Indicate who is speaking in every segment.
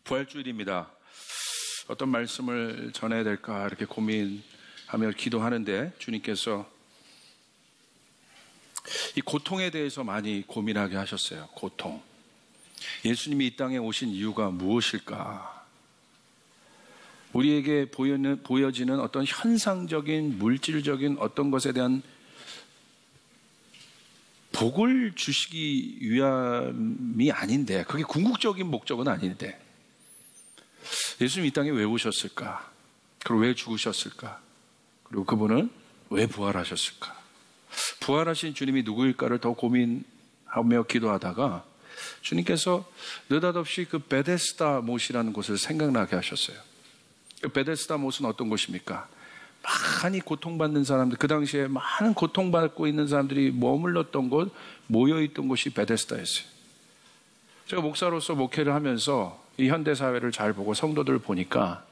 Speaker 1: 부활주일입니다. 어떤 말씀을 전해야 될까 이렇게 고민하며 기도하는데 주님께서 이 고통에 대해서 많이 고민하게 하셨어요. 고통. 예수님이 이 땅에 오신 이유가 무엇일까? 우리에게 보여지는 어떤 현상적인 물질적인 어떤 것에 대한 복을 주시기 위함이 아닌데, 그게 궁극적인 목적은 아닌데, 예수님 이 땅에 왜 오셨을까? 그리고 왜 죽으셨을까? 그리고 그분은 왜 부활하셨을까? 부활하신 주님이 누구일까를 더 고민하며 기도하다가 주님께서 느닷없이 그 베데스다 못이라는 곳을 생각나게 하셨어요. 그 베데스다 못은 어떤 곳입니까? 많이 고통받는 사람들, 그 당시에 많은 고통받고 있는 사람들이 머물렀던 곳, 모여있던 곳이 베데스다였어요. 제가 목사로서 목회를 하면서 이 현대사회를 잘 보고 성도들을 보니까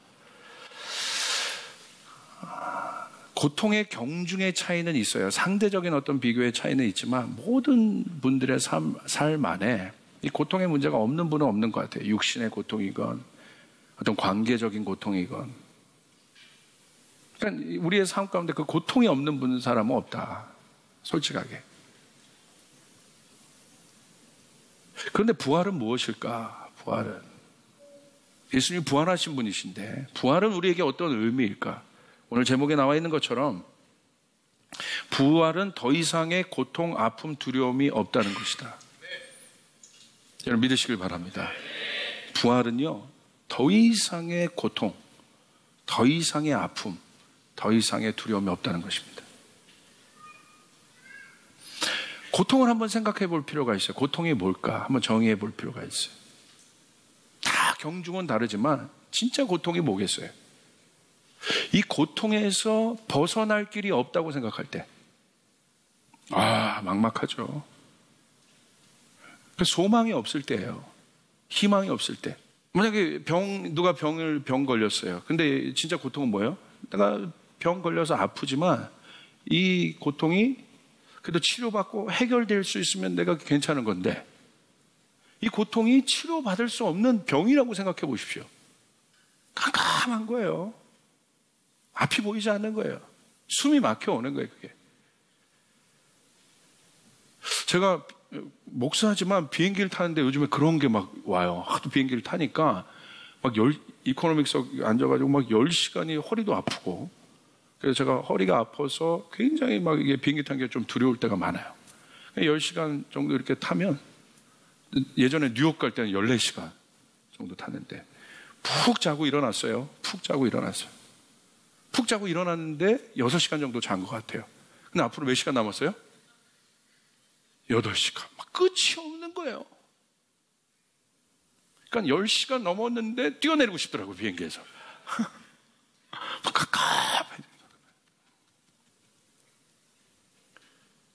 Speaker 1: 고통의 경중의 차이는 있어요. 상대적인 어떤 비교의 차이는 있지만 모든 분들의 삶 안에 이 고통의 문제가 없는 분은 없는 것 같아요. 육신의 고통이건 어떤 관계적인 고통이건. 그러니까 우리의 삶 가운데 그 고통이 없는 사람은 없다. 솔직하게. 그런데 부활은 무엇일까? 부활은 예수님이 부활하신 분이신데 부활은 우리에게 어떤 의미일까? 오늘 제목에 나와 있는 것처럼 부활은 더 이상의 고통, 아픔, 두려움이 없다는 것이다. 여러분 믿으시길 바랍니다. 부활은요, 더 이상의 고통, 더 이상의 아픔, 더 이상의 두려움이 없다는 것입니다. 고통을 한번 생각해 볼 필요가 있어요. 고통이 뭘까? 한번 정의해 볼 필요가 있어요. 다 경중은 다르지만 진짜 고통이 뭐겠어요? 이 고통에서 벗어날 길이 없다고 생각할 때, 막막하죠. 소망이 없을 때예요. 희망이 없을 때. 만약에 누가 병 걸렸어요. 근데 진짜 고통은 뭐예요? 내가 병 걸려서 아프지만 이 고통이 그래도 치료받고 해결될 수 있으면 내가 괜찮은 건데, 이 고통이 치료받을 수 없는 병이라고 생각해 보십시오. 깜깜한 거예요. 앞이 보이지 않는 거예요. 숨이 막혀 오는 거예요, 그게. 제가 목사지만 비행기를 타는데 요즘에 그런 게 막 와요. 하도 비행기를 타니까 막 이코노믹석 앉아가지고 막 10시간이 허리도 아프고, 그래서 제가 허리가 아파서 굉장히 막 이게 비행기 타는 게 좀 두려울 때가 많아요. 10시간 정도 이렇게 타면, 예전에 뉴욕 갈 때는 14시간 정도 탔는데 푹 자고 일어났어요. 푹 자고 일어났는데 6시간 정도 잔 것 같아요. 근데 앞으로 몇 시간 남았어요? 8시간. 막 끝이 없는 거예요. 그러니까 10시간 넘었는데 뛰어내리고 싶더라고요, 비행기에서. 깝깝해.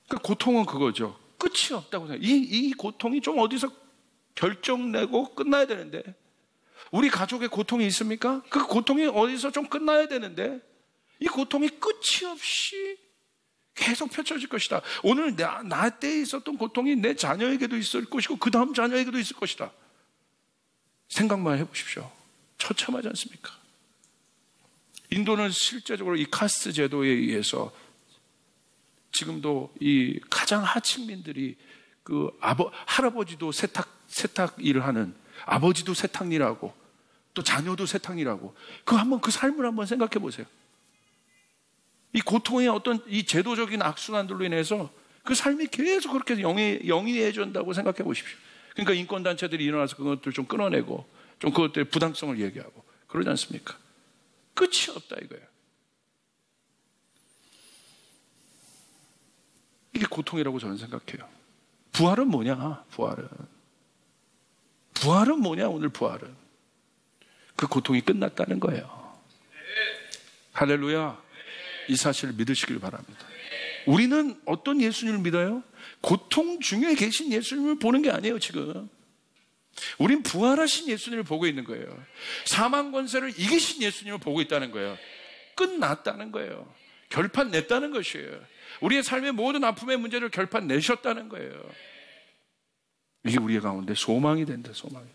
Speaker 1: 그러니까 고통은 그거죠. 끝이 없다고 생각해요. 이 고통이 좀 어디서 결정내고 끝나야 되는데, 우리 가족의 고통이 있습니까? 그 고통이 어디서 좀 끝나야 되는데, 이 고통이 끝이 없이 계속 펼쳐질 것이다. 오늘 나 때에 있었던 고통이 내 자녀에게도 있을 것이고 그 다음 자녀에게도 있을 것이다. 생각만 해보십시오. 처참하지 않습니까? 인도는 실제적으로 이 카스트 제도에 의해서 지금도 이 가장 하층민들이 그 할아버지도 세탁 일을 하는, 아버지도 세탁 일하고 또 자녀도 세탁 일하고, 그 삶을 한번 생각해 보세요. 이 고통의 어떤 이 제도적인 악순환들로 인해서 그 삶이 계속 그렇게 영위해진다고 생각해 보십시오. 그러니까 인권단체들이 일어나서 그것들 좀 끊어내고 좀 그것들의 부당성을 얘기하고 그러지 않습니까? 끝이 없다 이거예요. 이게 고통이라고 저는 생각해요. 부활은 뭐냐? 부활은 뭐냐? 오늘 부활은 그 고통이 끝났다는 거예요. 할렐루야. 이 사실을 믿으시길 바랍니다. 우리는 어떤 예수님을 믿어요? 고통 중에 계신 예수님을 보는 게 아니에요, 지금. 우린 부활하신 예수님을 보고 있는 거예요. 사망 권세를 이기신 예수님을 보고 있다는 거예요. 끝났다는 거예요. 결판 냈다는 것이에요. 우리의 삶의 모든 아픔의 문제를 결판 내셨다는 거예요. 이게 우리의 가운데 소망이 된다, 소망이.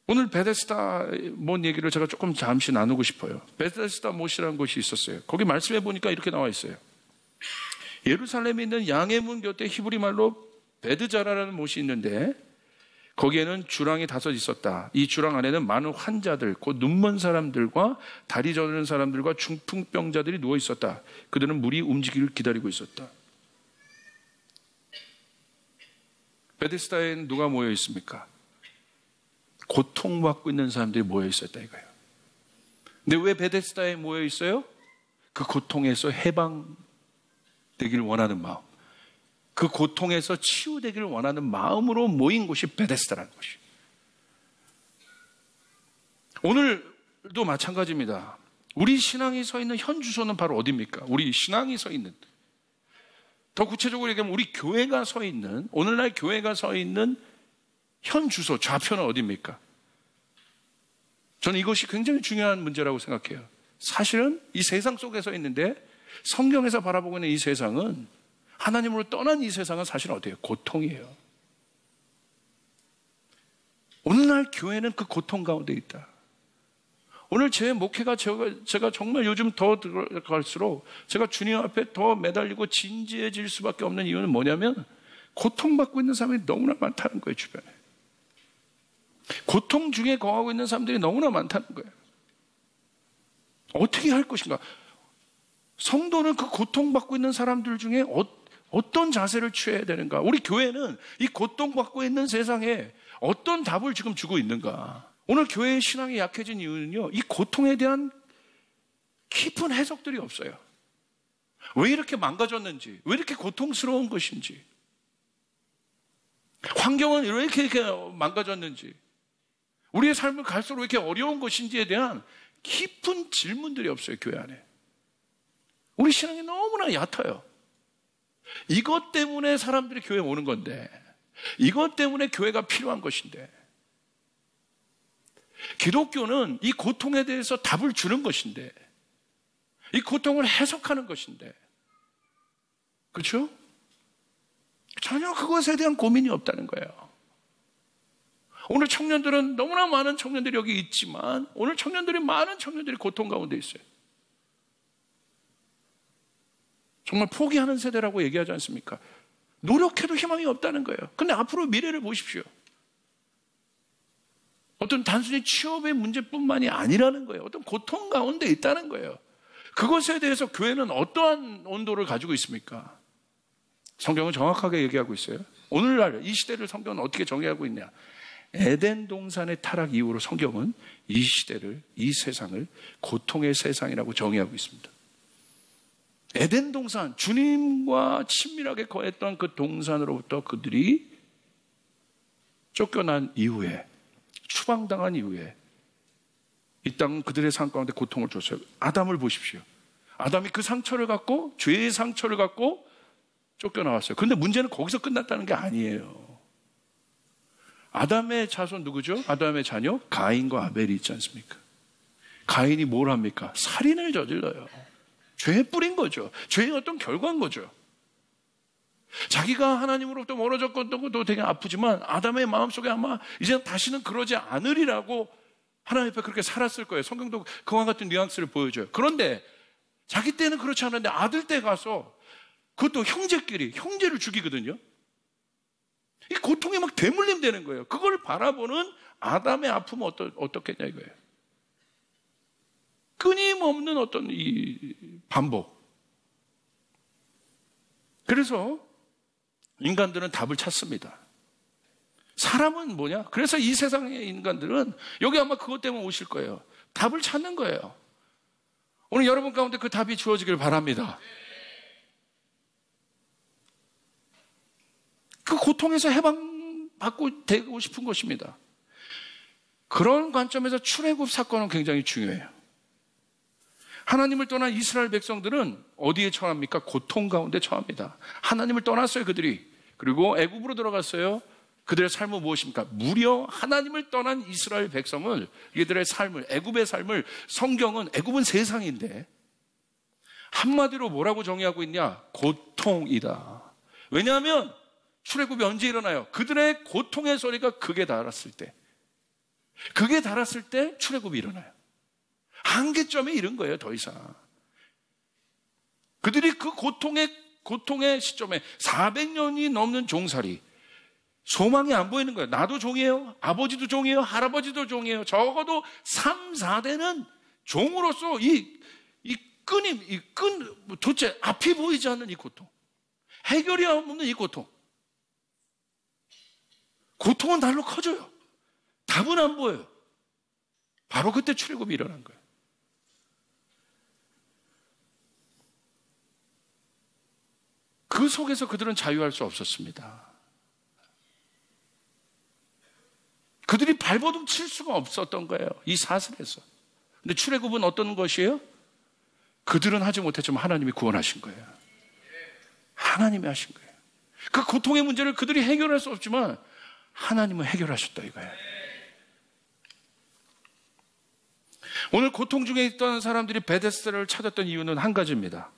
Speaker 1: 오늘 베데스다 못 얘기를 제가 조금 잠시 나누고 싶어요. 베데스다 못이라는 곳이 있었어요. 거기 말씀해 보니까 이렇게 나와 있어요. 예루살렘에 있는 양의 문 곁에 히브리 말로 베드자라라는 못이 있는데 거기에는 주랑이 5 있었다. 이 주랑 안에는 많은 환자들, 곧 눈먼 사람들과 다리 저리는 사람들과 중풍병자들이 누워 있었다. 그들은 물이 움직이기를 기다리고 있었다. 베데스다에는 누가 모여 있습니까? 고통받고 있는 사람들이 모여 있었다 이거예요. 근데 왜 베데스다에 모여 있어요? 그 고통에서 해방되기를 원하는 마음, 그 고통에서 치유되기를 원하는 마음으로 모인 곳이 베데스다라는 것이에요. 오늘도 마찬가지입니다. 우리 신앙이 서 있는 현 주소는 바로 어디입니까? 우리 신앙이 서 있는, 더 구체적으로 얘기하면 우리 교회가 서 있는, 오늘날 교회가 서 있는 현 주소, 좌표는 어디입니까? 저는 이것이 굉장히 중요한 문제라고 생각해요. 사실은 이 세상 속에 서 있는데 성경에서 바라보고 있는 이 세상은, 하나님으로 떠난 이 세상은 사실은 어때요? 고통이에요. 오늘날 교회는 그 고통 가운데 있다. 오늘 제 목회가 제가 정말 요즘 더 들어갈수록 제가 주님 앞에 더 매달리고 진지해질 수밖에 없는 이유는 뭐냐면 고통받고 있는 사람이 너무나 많다는 거예요. 주변에 고통 중에 거하고 있는 사람들이 너무나 많다는 거예요. 어떻게 할 것인가? 성도는 그 고통받고 있는 사람들 중에 어떤 자세를 취해야 되는가? 우리 교회는 이 고통받고 있는 세상에 어떤 답을 지금 주고 있는가? 오늘 교회의 신앙이 약해진 이유는요, 이 고통에 대한 깊은 해석들이 없어요. 왜 이렇게 망가졌는지, 왜 이렇게 고통스러운 것인지, 환경은 왜 이렇게 망가졌는지, 우리의 삶을 갈수록 왜 이렇게 어려운 것인지에 대한 깊은 질문들이 없어요, 교회 안에. 우리 신앙이 너무나 얕아요. 이것 때문에 사람들이 교회에 오는 건데, 이것 때문에 교회가 필요한 것인데, 기독교는 이 고통에 대해서 답을 주는 것인데, 이 고통을 해석하는 것인데, 그렇죠? 전혀 그것에 대한 고민이 없다는 거예요. 오늘 청년들은, 너무나 많은 청년들이 여기 있지만 오늘 많은 청년들이 고통 가운데 있어요. 정말 포기하는 세대라고 얘기하지 않습니까? 노력해도 희망이 없다는 거예요. 근데 앞으로 미래를 보십시오. 어떤 단순히 취업의 문제뿐만이 아니라는 거예요. 어떤 고통 가운데 있다는 거예요. 그것에 대해서 교회는 어떠한 온도를 가지고 있습니까? 성경은 정확하게 얘기하고 있어요. 오늘날 이 시대를 성경은 어떻게 정의하고 있냐? 에덴 동산의 타락 이후로 성경은 이 시대를, 이 세상을 고통의 세상이라고 정의하고 있습니다. 에덴 동산, 주님과 친밀하게 거했던 그 동산으로부터 그들이 쫓겨난 이후에, 추방당한 이후에 이 땅은 그들의 삶 가운데 고통을 줬어요. 아담을 보십시오. 아담이 그 상처를 갖고, 죄의 상처를 갖고 쫓겨나왔어요. 그런데 문제는 거기서 끝났다는 게 아니에요. 아담의 자손 누구죠? 아담의 자녀 가인과 아벨이 있지 않습니까? 가인이 뭘 합니까? 살인을 저질러요. 죄에 뿌린 거죠. 죄의 어떤 결과인 거죠. 자기가 하나님으로부터 멀어졌던 것도 되게 아프지만 아담의 마음속에 아마 이제는 다시는 그러지 않으리라고 하나님 앞에 그렇게 살았을 거예요. 성경도 그와 같은 뉘앙스를 보여줘요. 그런데 자기 때는 그렇지 않은데 아들 때 가서 그것도 형제끼리 형제를 죽이거든요. 이 고통이 막 대물림되는 거예요. 그걸 바라보는 아담의 아픔은 어떻겠냐 이거예요. 끊임없는 어떤 이 반복. 그래서 인간들은 답을 찾습니다. 사람은 뭐냐? 그래서 이 세상의 인간들은 여기 아마 그것 때문에 오실 거예요. 답을 찾는 거예요. 오늘 여러분 가운데 그 답이 주어지길 바랍니다. 그 고통에서 해방받고 되고 싶은 것입니다. 그런 관점에서 출애굽 사건은 굉장히 중요해요. 하나님을 떠난 이스라엘 백성들은 어디에 처합니까? 고통 가운데 처합니다. 하나님을 떠났어요, 그들이. 그리고 애굽으로 들어갔어요. 그들의 삶은 무엇입니까? 무려 하나님을 떠난 이스라엘 백성을, 이들의 삶을, 애굽의 삶을, 성경은, 애굽은 세상인데 한마디로 뭐라고 정의하고 있냐? 고통이다. 왜냐하면 출애굽이 언제 일어나요? 그들의 고통의 소리가 극에 달았을 때. 그게 달았을 때 출애굽이 일어나요. 한계점에 이른 거예요, 더 이상. 그들이 그 고통의 시점에 400년이 넘는 종살이, 소망이 안 보이는 거예요. 나도 종이에요. 아버지도 종이에요. 할아버지도 종이에요. 적어도 3, 4대는 종으로서 도대체 앞이 보이지 않는 이 고통. 해결이 없는 이 고통. 고통은 날로 커져요. 답은 안 보여요. 바로 그때 출애굽이 일어난 거예요. 그 속에서 그들은 자유할 수 없었습니다. 그들이 발버둥 칠 수가 없었던 거예요. 이 사슬에서. 근데 출애굽은 어떤 것이에요? 그들은 하지 못했지만 하나님이 구원하신 거예요. 하나님이 하신 거예요. 그 고통의 문제를 그들이 해결할 수 없지만 하나님은 해결하셨다 이거예요. 오늘 고통 중에 있던 사람들이 베데스다를 찾았던 이유는 한 가지입니다.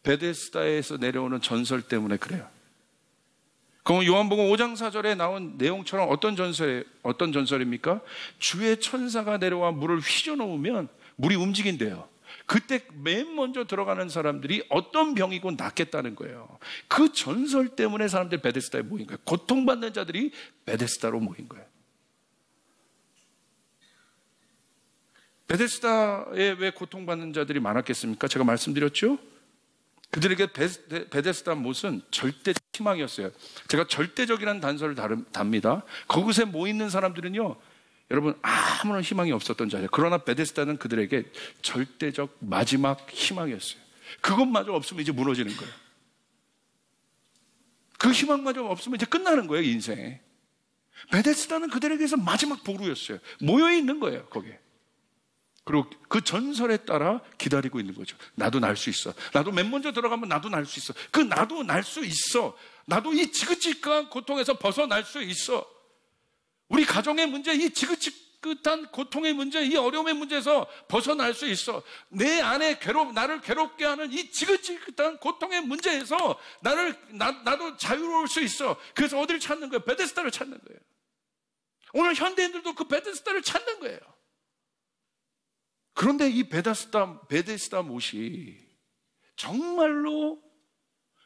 Speaker 1: 베데스다에서 내려오는 전설 때문에 그래요. 그럼 요한복음 5장 4절에 나온 내용처럼 어떤 전설입니까? 주의 천사가 내려와 물을 휘저 놓으면 물이 움직인대요. 그때 맨 먼저 들어가는 사람들이 어떤 병이고 낫겠다는 거예요. 그 전설 때문에 사람들이 베데스다에 모인 거예요. 고통받는 자들이 베데스다로 모인 거예요. 베데스다에 왜 고통받는 자들이 많았겠습니까? 제가 말씀드렸죠? 그들에게 베데스다 못은 절대적 희망이었어요. 제가 절대적이라는 단서를 답니다. 그곳에 모이는 사람들은요, 여러분 아무런 희망이 없었던 자예요. 그러나 베데스다는 그들에게 절대적 마지막 희망이었어요. 그것마저 없으면 이제 무너지는 거예요. 그 희망마저 없으면 이제 끝나는 거예요, 인생에. 베데스다는 그들에게서 마지막 보루였어요. 모여있는 거예요, 거기에. 그리고 그 전설에 따라 기다리고 있는 거죠. 나도 날 수 있어. 나도 맨 먼저 들어가면 나도 날 수 있어. 그 나도 날 수 있어. 나도 이 지긋지긋한 고통에서 벗어날 수 있어. 우리 가정의 문제, 이 지긋지긋한 고통의 문제, 이 어려움의 문제에서 벗어날 수 있어. 내 안에 나를 괴롭게 하는 이 지긋지긋한 고통의 문제에서 나도 자유로울 수 있어. 그래서 어디를 찾는 거예요? 베데스다를 찾는 거예요. 오늘 현대인들도 그 베데스다를 찾는 거예요. 그런데 이 베데스다 못이 정말로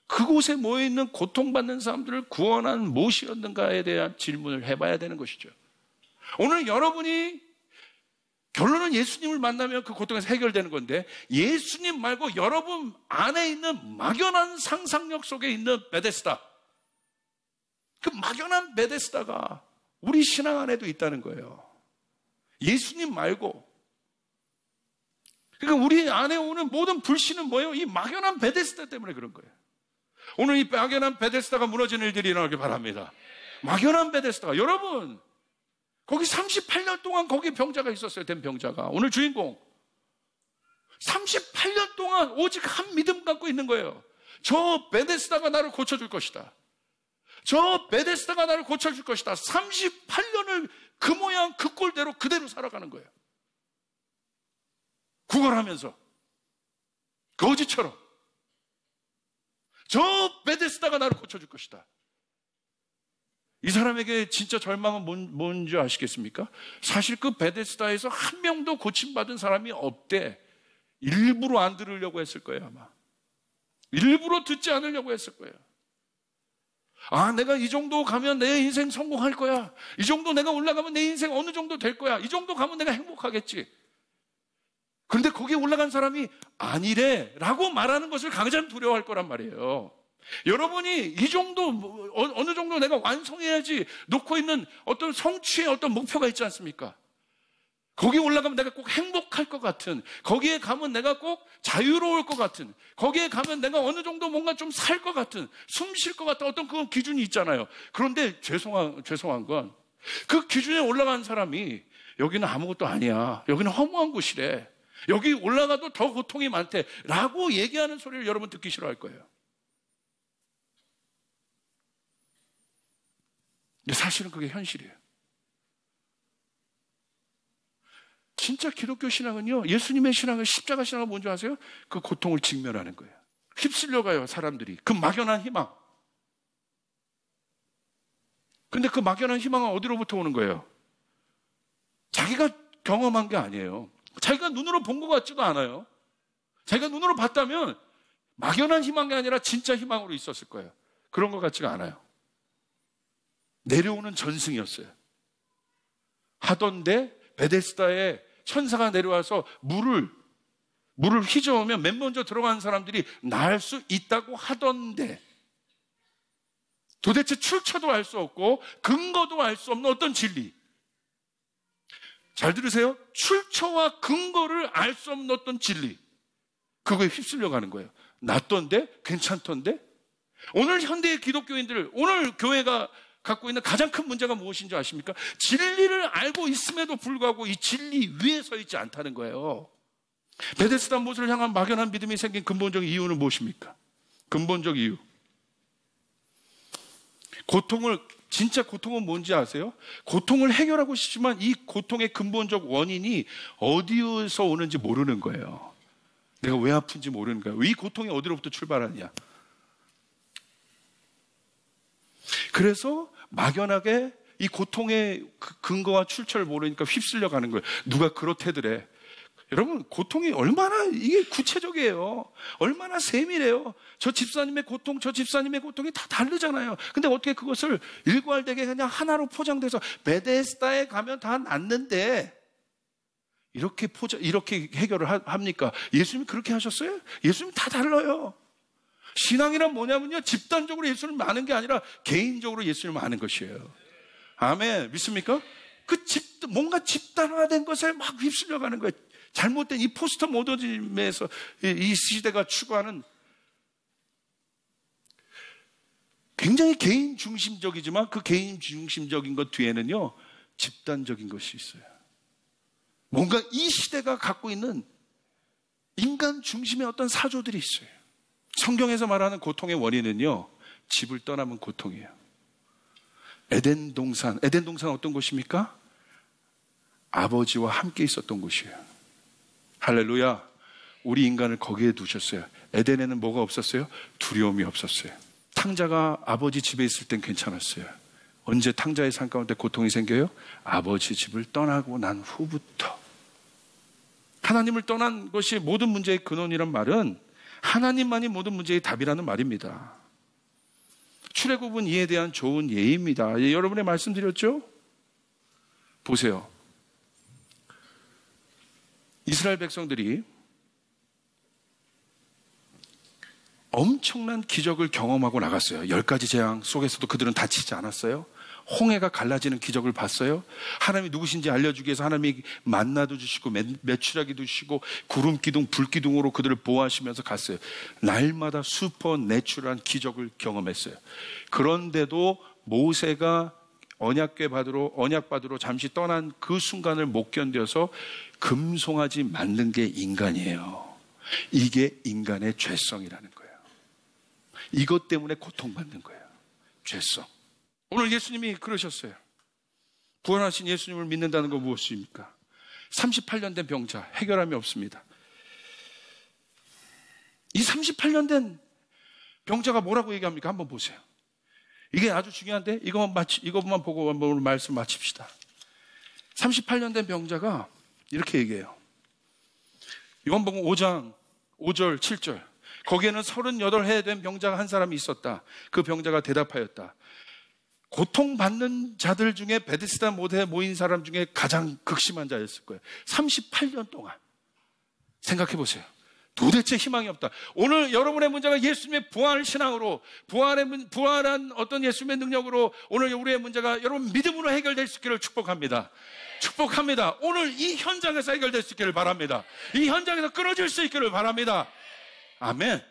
Speaker 1: 그곳에 모여있는 고통받는 사람들을 구원한 못이었는가에 대한 질문을 해봐야 되는 것이죠. 오늘 여러분이 결론은 예수님을 만나면 그 고통에서 해결되는 건데, 예수님 말고 여러분 안에 있는 막연한 상상력 속에 있는 베데스다, 그 막연한 베데스다가 우리 신앙 안에도 있다는 거예요. 예수님 말고. 그러니까 우리 안에 오는 모든 불신은 뭐예요? 이 막연한 베데스다 때문에 그런 거예요. 오늘 이 막연한 베데스다가 무너지는 일들이 일어나길 바랍니다. 막연한 베데스다가, 여러분 거기 38년 동안 거기 병자가 있었어요. 된 병자가. 오늘 주인공 38년 동안 오직 한 믿음 갖고 있는 거예요. 저 베데스다가 나를 고쳐줄 것이다. 저 베데스다가 나를 고쳐줄 것이다. 38년을 그 모양 그 꼴대로 그대로 살아가는 거예요. 구걸하면서 거지처럼. 저 베데스다가 나를 고쳐줄 것이다. 이 사람에게 진짜 절망은 뭔지 아시겠습니까? 사실 그 베데스다에서 한 명도 고침받은 사람이 없대. 일부러 안 들으려고 했을 거예요, 아마. 일부러 듣지 않으려고 했을 거예요. 아, 내가 이 정도 가면 내 인생 성공할 거야. 이 정도 내가 올라가면 내 인생 어느 정도 될 거야. 이 정도 가면 내가 행복하겠지. 그런데 거기에 올라간 사람이 아니래 라고 말하는 것을 가장 두려워할 거란 말이에요. 여러분이 이 정도, 어느 정도 내가 완성해야지 놓고 있는 어떤 성취의 어떤 목표가 있지 않습니까? 거기에 올라가면 내가 꼭 행복할 것 같은, 거기에 가면 내가 꼭 자유로울 것 같은, 거기에 가면 내가 어느 정도 뭔가 좀 살 것 같은, 숨 쉴 것 같은 어떤 그런 기준이 있잖아요. 그런데 죄송한 건 그 기준에 올라간 사람이 여기는 아무것도 아니야. 여기는 허무한 곳이래. 여기 올라가도 더 고통이 많대 라고 얘기하는 소리를 여러분 듣기 싫어할 거예요. 근데 사실은 그게 현실이에요. 진짜 기독교 신앙은요, 예수님의 신앙은, 십자가 신앙은 뭔지 아세요? 그 고통을 직면하는 거예요. 휩쓸려가요, 사람들이. 그 막연한 희망. 근데 그 막연한 희망은 어디로부터 오는 거예요? 자기가 경험한 게 아니에요. 자기가 눈으로 본 것 같지도 않아요. 자기가 눈으로 봤다면 막연한 희망이 아니라 진짜 희망으로 있었을 거예요. 그런 것 같지가 않아요. 내려오는 전승이었어요. 하던데 베데스다에 천사가 내려와서 물을 휘저으면 맨 먼저 들어가는 사람들이 나을 수 있다고 하던데, 도대체 출처도 알 수 없고 근거도 알 수 없는 어떤 진리. 잘 들으세요. 출처와 근거를 알 수 없는 어떤 진리. 그거에 휩쓸려 가는 거예요. 낫던데? 괜찮던데? 오늘 현대의 기독교인들, 오늘 교회가 갖고 있는 가장 큰 문제가 무엇인지 아십니까? 진리를 알고 있음에도 불구하고 이 진리 위에 서 있지 않다는 거예요. 베데스다 못을 향한 막연한 믿음이 생긴 근본적 이유는 무엇입니까? 근본적 이유. 진짜 고통은 뭔지 아세요? 고통을 해결하고 싶지만 이 고통의 근본적 원인이 어디에서 오는지 모르는 거예요. 내가 왜 아픈지 모르는 거예요. 이 고통이 어디로부터 출발하느냐. 그래서 막연하게 이 고통의 근거와 출처를 모르니까 휩쓸려 가는 거예요. 누가 그렇대더래. 여러분, 고통이 얼마나 이게 구체적이에요. 얼마나 세밀해요. 저 집사님의 고통이 다 다르잖아요. 근데 어떻게 그것을 일괄되게 그냥 하나로 포장돼서 베데스다에 가면 다 낫는데 이렇게 해결을 합니까? 예수님이 그렇게 하셨어요? 예수님 다 달라요. 신앙이란 뭐냐면요, 집단적으로 예수님을 아는 게 아니라 개인적으로 예수님을 아는 것이에요. 아멘. 믿습니까? 뭔가 집단화된 것에 막 휩쓸려가는 거예요. 잘못된 이 포스트 모더니즘에서 이 시대가 추구하는 굉장히 개인 중심적이지만 그 개인 중심적인 것 뒤에는요, 집단적인 것이 있어요. 뭔가 이 시대가 갖고 있는 인간 중심의 어떤 사조들이 있어요. 성경에서 말하는 고통의 원인은요, 집을 떠나면 고통이에요. 에덴 동산 어떤 곳입니까? 아버지와 함께 있었던 곳이에요. 할렐루야. 우리 인간을 거기에 두셨어요. 에덴에는 뭐가 없었어요? 두려움이 없었어요. 탕자가 아버지 집에 있을 땐 괜찮았어요. 언제 탕자의 삶 가운데 고통이 생겨요? 아버지 집을 떠나고 난 후부터. 하나님을 떠난 것이 모든 문제의 근원이란 말은 하나님만이 모든 문제의 답이라는 말입니다. 출애굽은 이에 대한 좋은 예입니다. 여러분의 말씀드렸죠? 보세요. 이스라엘 백성들이 엄청난 기적을 경험하고 나갔어요. 10가지 재앙 속에서도 그들은 다치지 않았어요. 홍해가 갈라지는 기적을 봤어요. 하나님이 누구신지 알려주기 위해서 하나님이 만나도 주시고 메추라기도 주시고 구름 기둥, 불 기둥으로 그들을 보호하시면서 갔어요. 날마다 슈퍼내추럴한 기적을 경험했어요. 그런데도 모세가 언약 받으러 잠시 떠난 그 순간을 못 견뎌서 금송아지 만든 게 인간이에요. 이게 인간의 죄성이라는 거예요. 이것 때문에 고통받는 거예요. 죄성. 오늘 예수님이 그러셨어요. 부활하신 예수님을 믿는다는 건 무엇입니까? 38년 된 병자, 해결함이 없습니다. 이 38년 된 병자가 뭐라고 얘기합니까? 한번 보세요. 이게 아주 중요한데 이것만 보고 오늘 말씀 마칩시다. 38년 된 병자가 이렇게 얘기해요. 요한복음 5장 5절 7절. 거기에는 38해 된 병자가 한 사람이 있었다. 그 병자가 대답하였다. 고통받는 자들 중에 베데스다 못에 모인 사람 중에 가장 극심한 자였을 거예요. 38년 동안. 생각해 보세요. 도대체 희망이 없다. 오늘 여러분의 문제가 예수님의 부활 신앙으로, 부활한 어떤 예수님의 능력으로 오늘 우리의 문제가 여러분 믿음으로 해결될 수 있기를 축복합니다. 축복합니다. 오늘 이 현장에서 해결될 수 있기를 바랍니다. 이 현장에서 끊어질 수 있기를 바랍니다. 아멘.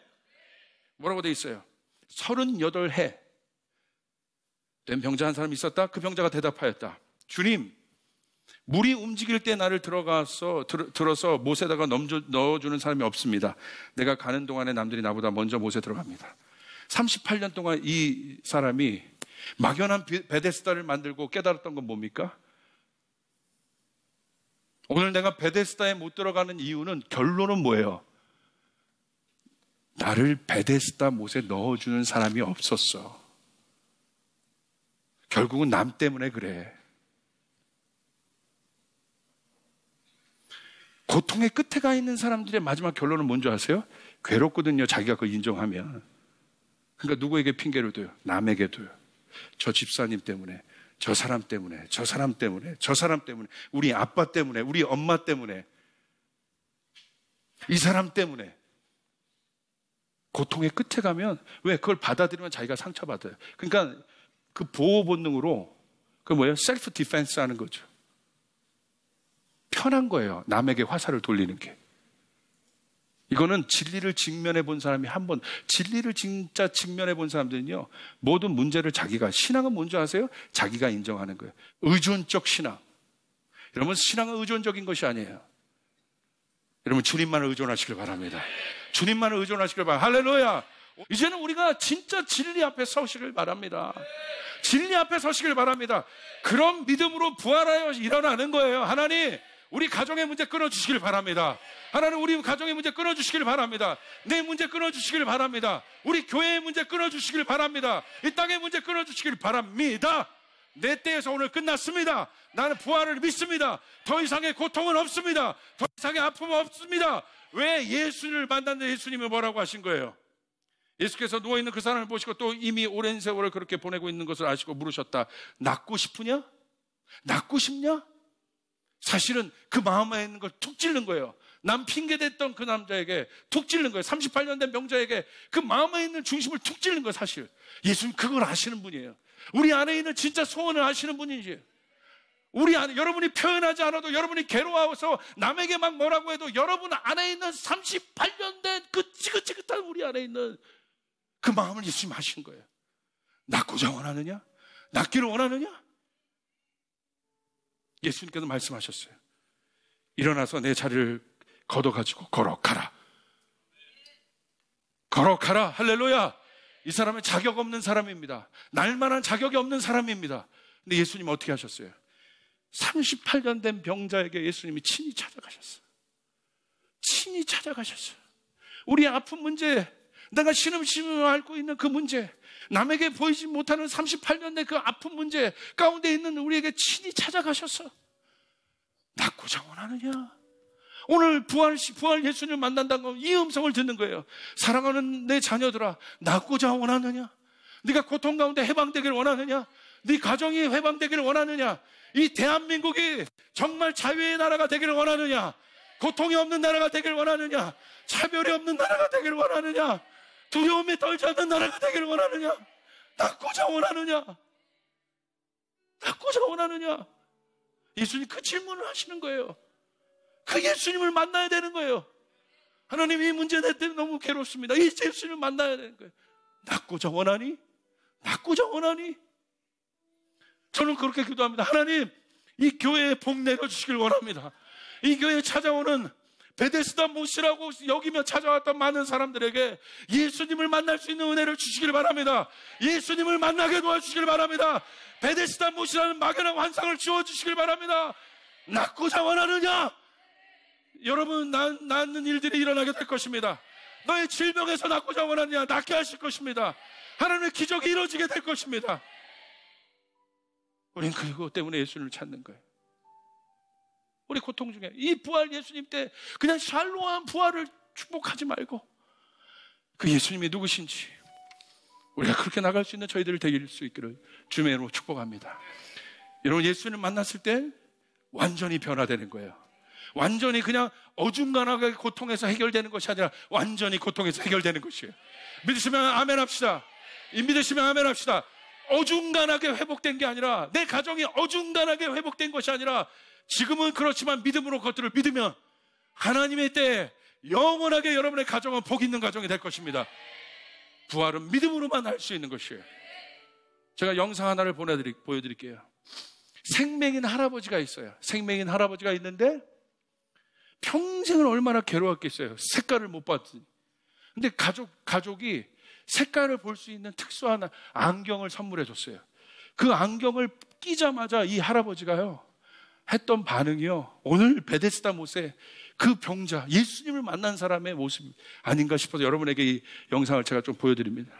Speaker 1: 뭐라고 돼 있어요? 38해 된 병자 한 사람이 있었다. 그 병자가 대답하였다. 주님, 물이 움직일 때 나를 들어서 못에다가 넣어주는 사람이 없습니다. 내가 가는 동안에 남들이 나보다 먼저 못에 들어갑니다. 38년 동안 이 사람이 막연한 베데스다를 만들고 깨달았던 건 뭡니까? 오늘 내가 베데스다에 못 들어가는 이유는, 결론은 뭐예요? 나를 베데스다 못에 넣어주는 사람이 없었어. 결국은 남 때문에 그래. 고통의 끝에 가 있는 사람들의 마지막 결론은 뭔지 아세요? 괴롭거든요. 자기가 그걸 인정하면. 그러니까 누구에게 핑계를 둬요? 남에게 둬요. 저 집사님 때문에, 저 사람 때문에, 저 사람 때문에, 저 사람 때문에, 우리 아빠 때문에, 우리 엄마 때문에, 이 사람 때문에. 고통의 끝에 가면 왜 그걸 받아들이면 자기가 상처받아요. 그러니까 그 보호 본능으로 그 뭐예요? 셀프 디펜스 하는 거죠. 편한 거예요. 남에게 화살을 돌리는 게. 이거는 진리를 직면해 본 사람이 한 번, 진리를 진짜 직면해 본 사람들은요, 모든 문제를 자기가, 신앙은 뭔지 아세요? 자기가 인정하는 거예요. 의존적 신앙. 여러분, 신앙은 의존적인 것이 아니에요. 여러분, 주님만을 의존하시길 바랍니다. 주님만을 의존하시길 바랍니다. 할렐루야! 이제는 우리가 진짜 진리 앞에 서시길 바랍니다. 진리 앞에 서시길 바랍니다. 그런 믿음으로 부활하여 일어나는 거예요. 하나님, 우리 가정의 문제 끊어주시길 바랍니다. 하나님, 우리 가정의 문제 끊어주시길 바랍니다. 내 문제 끊어주시길 바랍니다. 우리 교회의 문제 끊어주시길 바랍니다. 이 땅의 문제 끊어주시길 바랍니다. 내 때에서 오늘 끝났습니다. 나는 부활을 믿습니다. 더 이상의 고통은 없습니다. 더 이상의 아픔은 없습니다. 왜? 예수를 만났는데 예수님이 뭐라고 하신 거예요? 예수께서 누워있는 그 사람을 보시고 또 이미 오랜 세월을 그렇게 보내고 있는 것을 아시고 물으셨다. 낫고 싶으냐? 낫고 싶냐? 사실은 그 마음에 있는 걸 툭 찌른 거예요. 남 핑계댔던 그 남자에게 툭 찌른 거예요. 38년 된 병자에게 그 마음에 있는 중심을 툭 찌른 거예요. 사실 예수님 그걸 아시는 분이에요. 우리 안에 있는 진짜 소원을 아시는 분이지. 우리 안에, 여러분이 표현하지 않아도, 여러분이 괴로워서 남에게 막 뭐라고 해도 여러분 안에 있는 38년 된 그 지긋지긋한 우리 안에 있는 그 마음을 예수님 아신 거예요. 낫고자 원하느냐? 낫기를 원하느냐? 예수님께서 말씀하셨어요. 일어나서 내 자리를 걷어가지고 걸어가라. 걸어가라. 할렐루야. 이 사람은 자격 없는 사람입니다. 날만한 자격이 없는 사람입니다. 근데 예수님은 어떻게 하셨어요? 38년 된 병자에게 예수님이 친히 찾아가셨어요. 친히 찾아가셨어요. 우리 아픈 문제, 내가 신음신음 앓고 있는 그 문제, 남에게 보이지 못하는 38년 된 그 아픈 문제 가운데 있는 우리에게 친히 찾아가셔서 낫고자 원하느냐? 오늘 부활 예수님을 만난다는 건 이 음성을 듣는 거예요. 사랑하는 내 자녀들아, 낫고자 원하느냐? 네가 고통 가운데 해방되기를 원하느냐? 네 가정이 해방되기를 원하느냐? 이 대한민국이 정말 자유의 나라가 되기를 원하느냐? 고통이 없는 나라가 되기를 원하느냐? 차별이 없는 나라가 되기를 원하느냐? 두려움에 떨지 않는 나라가 되기를 원하느냐? 낫고자 원하느냐? 낫고자 원하느냐? 예수님 그 질문을 하시는 거예요. 그 예수님을 만나야 되는 거예요. 하나님, 이 문제 내 때문에 너무 괴롭습니다. 이 예수님을 만나야 되는 거예요. 낫고자 원하니? 낫고자 원하니? 저는 그렇게 기도합니다. 하나님, 이 교회에 복 내려주시길 원합니다. 이 교회에 찾아오는 베데스다 못이라고 여기며 찾아왔던 많은 사람들에게 예수님을 만날 수 있는 은혜를 주시길 바랍니다. 예수님을 만나게 도와주시길 바랍니다. 베데스다 못이라는 막연한 환상을 지워주시길 바랍니다. 낫고자 원하느냐? 여러분, 낫는 일들이 일어나게 될 것입니다. 너의 질병에서 낫고자 원하느냐? 낫게 하실 것입니다. 하나님의 기적이 이루어지게 될 것입니다. 우린 그것 때문에 예수님을 찾는 거예요. 우리 고통 중에 이 부활 예수님 때 그냥 샬로한 부활을 축복하지 말고 그 예수님이 누구신지 우리가 그렇게 나갈 수 있는 저희들을 되길 수 있기를 주님의 이름으로 축복합니다. 여러분, 예수님 만났을 때 완전히 변화되는 거예요. 완전히 그냥 어중간하게 고통에서 해결되는 것이 아니라 완전히 고통에서 해결되는 것이에요. 믿으시면 아멘 합시다. 믿으시면 아멘 합시다. 어중간하게 회복된 게 아니라, 내 가정이 어중간하게 회복된 것이 아니라, 지금은 그렇지만 믿음으로 그것들을 믿으면 하나님의 때에 영원하게 여러분의 가정은 복 있는 가정이 될 것입니다. 부활은 믿음으로만 할 수 있는 것이에요. 제가 영상 하나를 보여드릴게요. 생명인 할아버지가 있어요. 생명인 할아버지가 있는데 평생을 얼마나 괴로웠겠어요. 색깔을 못 봤더니. 근데 가족이 색깔을 볼 수 있는 특수한 안경을 선물해 줬어요. 그 안경을 끼자마자 이 할아버지가요, 했던 반응이요, 오늘 베데스다 못에 그 병자, 예수님을 만난 사람의 모습 아닌가 싶어서 여러분에게 이 영상을 제가 좀 보여드립니다.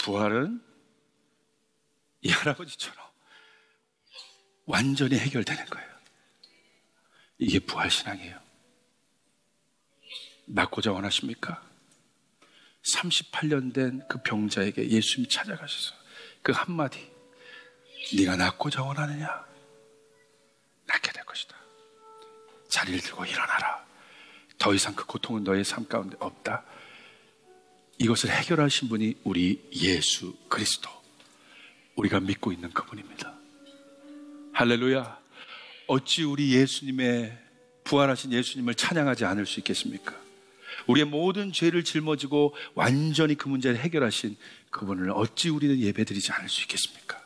Speaker 1: 부활은 이 할아버지처럼 완전히 해결되는 거예요. 이게 부활신앙이에요. 낫고자 원하십니까? 38년 된 그 병자에게 예수님이 찾아가셔서 그 한마디, 네가 낫고자 원하느냐? 낫게 될 것이다. 자리를 들고 일어나라. 더 이상 그 고통은 너의 삶 가운데 없다. 이것을 해결하신 분이 우리 예수 그리스도, 우리가 믿고 있는 그분입니다. 할렐루야. 어찌 우리 예수님의, 부활하신 예수님을 찬양하지 않을 수 있겠습니까? 우리의 모든 죄를 짊어지고 완전히 그 문제를 해결하신 그분을 어찌 우리는 예배드리지 않을 수 있겠습니까?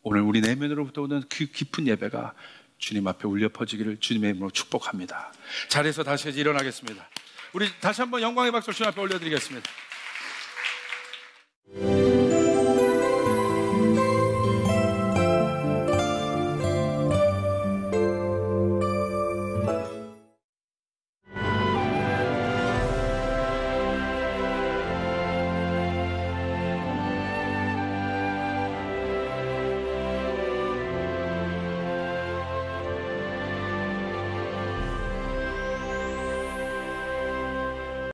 Speaker 1: 오늘 우리 내면으로부터 오는 그 깊은 예배가 주님 앞에 울려 퍼지기를 주님의 이름으로 축복합니다. 자리에서 다시 일어나겠습니다. 우리 다시 한번 영광의 박수 주님 앞에 올려드리겠습니다.